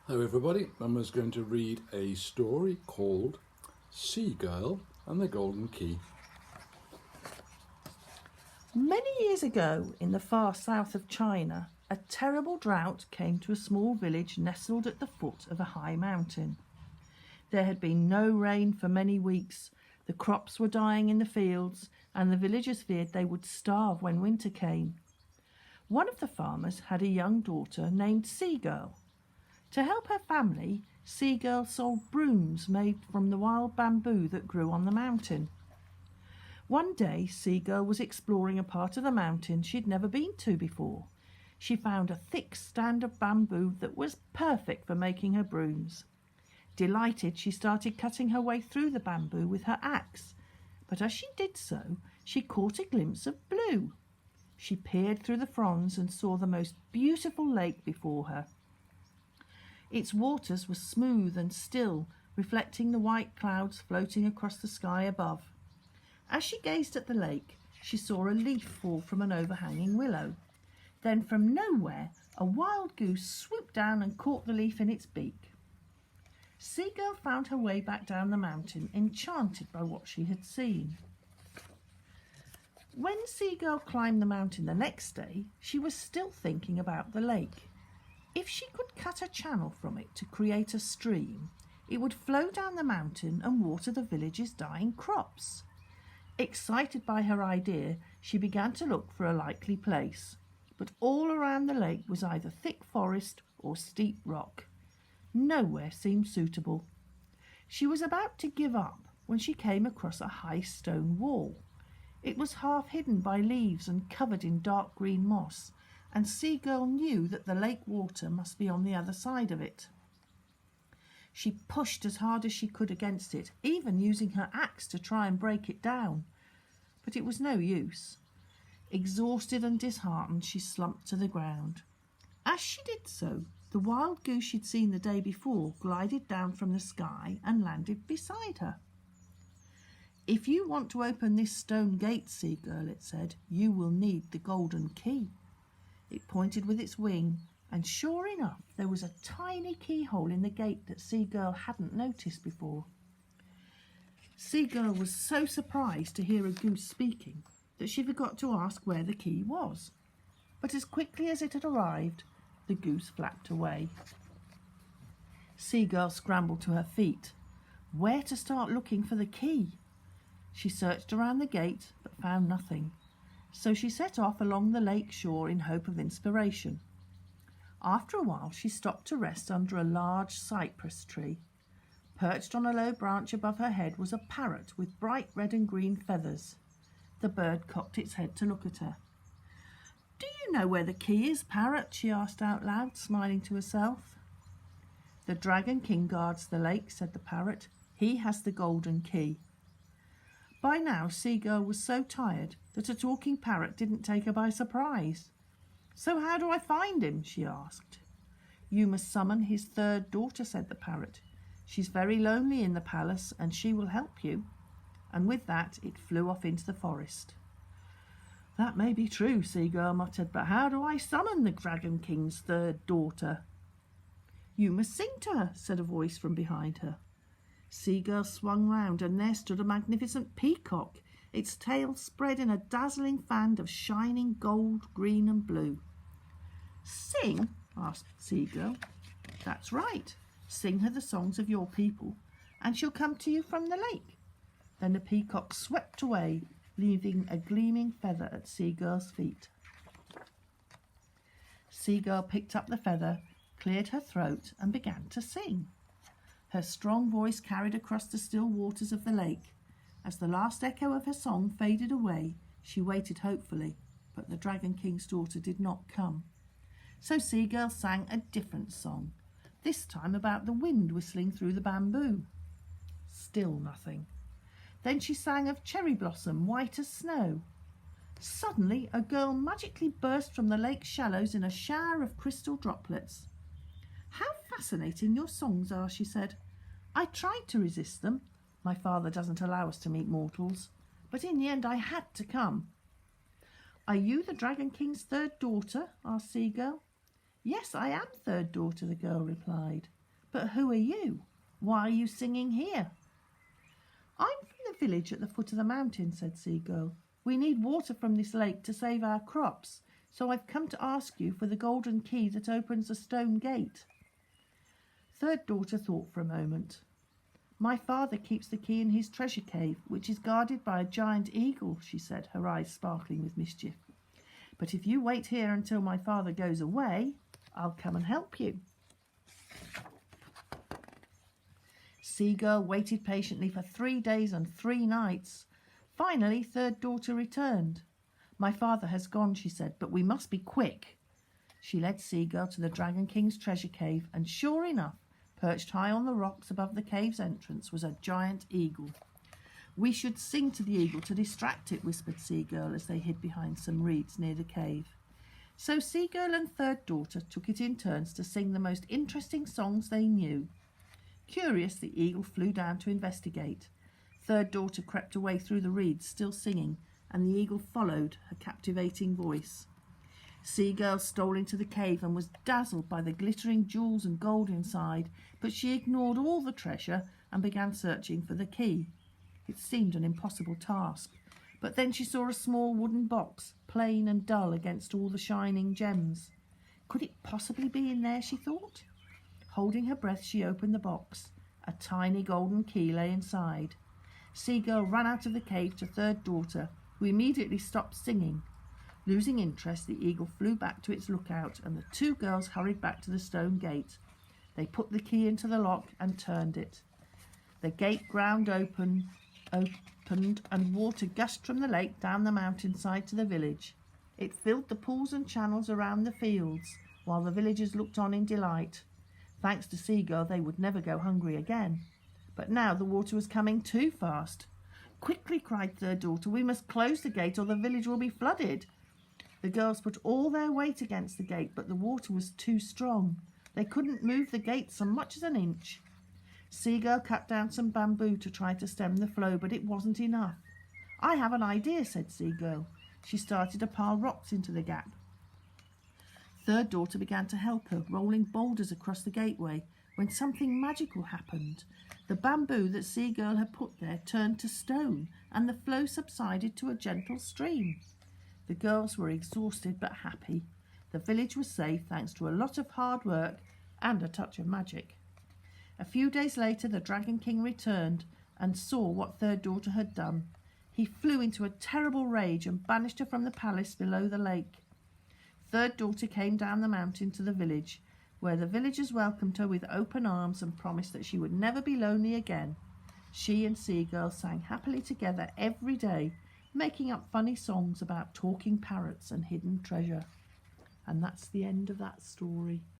Hello everybody, Mama's going to read a story called Seagirl and the Golden Key. Many years ago, in the far south of China, a terrible drought came to a small village nestled at the foot of a high mountain. There had been no rain for many weeks, the crops were dying in the fields, and the villagers feared they would starve when winter came. One of the farmers had a young daughter named Seagirl. To help her family, Seagirl sold brooms made from the wild bamboo that grew on the mountain. One day, Seagirl was exploring a part of the mountain she'd never been to before. She found a thick stand of bamboo that was perfect for making her brooms. Delighted, she started cutting her way through the bamboo with her axe, but as she did so, she caught a glimpse of blue. She peered through the fronds and saw the most beautiful lake before her. Its waters were smooth and still, reflecting the white clouds floating across the sky above. As she gazed at the lake, she saw a leaf fall from an overhanging willow. Then from nowhere, a wild goose swooped down and caught the leaf in its beak. Seagirl found her way back down the mountain, enchanted by what she had seen. When Seagirl climbed the mountain the next day, she was still thinking about the lake. If she could cut a channel from it to create a stream, it would flow down the mountain and water the village's dying crops. Excited by her idea, she began to look for a likely place, but all around the lake was either thick forest or steep rock. Nowhere seemed suitable. She was about to give up when she came across a high stone wall. It was half hidden by leaves and covered in dark green moss, and Seagirl knew that the lake water must be on the other side of it. She pushed as hard as she could against it, even using her axe to try and break it down. But it was no use. Exhausted and disheartened, she slumped to the ground. As she did so, the wild goose she'd seen the day before glided down from the sky and landed beside her. "If you want to open this stone gate, Seagirl," it said, "you will need the golden key." It pointed with its wing, and sure enough, there was a tiny keyhole in the gate that Seagirl hadn't noticed before. Seagirl was so surprised to hear a goose speaking that she forgot to ask where the key was. But as quickly as it had arrived, the goose flapped away. Seagirl scrambled to her feet. Where to start looking for the key? She searched around the gate, but found nothing. So she set off along the lake shore in hope of inspiration. After a while, she stopped to rest under a large cypress tree. Perched on a low branch above her head was a parrot with bright red and green feathers. The bird cocked its head to look at her. "Do you know where the key is, parrot?" she asked out loud, smiling to herself. "The Dragon King guards the lake," said the parrot. "He has the golden key." By now, Seagirl was so tired that a talking parrot didn't take her by surprise. "So how do I find him?" she asked. "You must summon his third daughter," said the parrot. "She's very lonely in the palace, and she will help you." And with that, it flew off into the forest. "That may be true," Seagirl muttered, "but how do I summon the Dragon King's third daughter?" "You must sing to her," said a voice from behind her. Seagirl swung round, and there stood a magnificent peacock, its tail spread in a dazzling fan of shining gold, green and blue. "Sing?" asked Seagirl. "That's right. Sing her the songs of your people, and she'll come to you from the lake." Then the peacock swept away, leaving a gleaming feather at Seagirl's feet. Seagirl picked up the feather, cleared her throat, and began to sing. Her strong voice carried across the still waters of the lake. As the last echo of her song faded away, she waited hopefully, but the Dragon King's daughter did not come. So Seagirl sang a different song, this time about the wind whistling through the bamboo. Still nothing. Then she sang of cherry blossom white as snow. Suddenly, a girl magically burst from the lake's shallows in a shower of crystal droplets. "How fascinating your songs are," she said. "I tried to resist them. My father doesn't allow us to meet mortals, but in the end I had to come." "Are you the Dragon King's third daughter?" asked Seagirl. "Yes, I am third daughter," the girl replied. But who are you? Why are you singing here? I'm from the village at the foot of the mountain, said Seagull. We need water from this lake to save our crops, so I've come to ask you for the golden key that opens the stone gate. Third daughter thought for a moment. My father keeps the key in his treasure cave, which is guarded by a giant eagle, she said, her eyes sparkling with mischief. But if you wait here until my father goes away, I'll come and help you. Seagull waited patiently for 3 days and 3 nights. Finally, third daughter returned. My father has gone, she said, but we must be quick. She led Seagull to the Dragon King's treasure cave, and sure enough, perched high on the rocks above the cave's entrance was a giant eagle. We should sing to the eagle to distract it, whispered Seagull as they hid behind some reeds near the cave. So Seagull and third daughter took it in turns to sing the most interesting songs they knew. Curious, the eagle flew down to investigate. Third daughter crept away through the reeds, still singing, and the eagle followed, her captivating voice. Seagull stole into the cave and was dazzled by the glittering jewels and gold inside, but she ignored all the treasure and began searching for the key. It seemed an impossible task, but then she saw a small wooden box, plain and dull against all the shining gems. Could it possibly be in there, she thought? Holding her breath, she opened the box. A tiny golden key lay inside. Seagull ran out of the cave to third daughter, who immediately stopped singing. Losing interest, the eagle flew back to its lookout, and the 2 girls hurried back to the stone gate. They put the key into the lock and turned it. The gate ground opened, and water gushed from the lake down the mountainside to the village. It filled the pools and channels around the fields, while the villagers looked on in delight. Thanks to Seagull, they would never go hungry again. But now the water was coming too fast. Quickly, cried third daughter, we must close the gate or the village will be flooded. The girls put all their weight against the gate, but the water was too strong. They couldn't move the gate so much as an inch. Seagull cut down some bamboo to try to stem the flow, but it wasn't enough. I have an idea, said Seagull. She started to pile rocks into the gap. Third daughter began to help her, rolling boulders across the gateway, when something magical happened. The bamboo that Seagull had put there turned to stone, and the flow subsided to a gentle stream. The girls were exhausted but happy. The village was safe thanks to a lot of hard work and a touch of magic. A few days later, the Dragon King returned and saw what third daughter had done. He flew into a terrible rage and banished her from the palace below the lake. Third daughter came down the mountain to the village, where the villagers welcomed her with open arms and promised that she would never be lonely again. She and Seagull sang happily together every day, making up funny songs about talking parrots and hidden treasure. And that's the end of that story.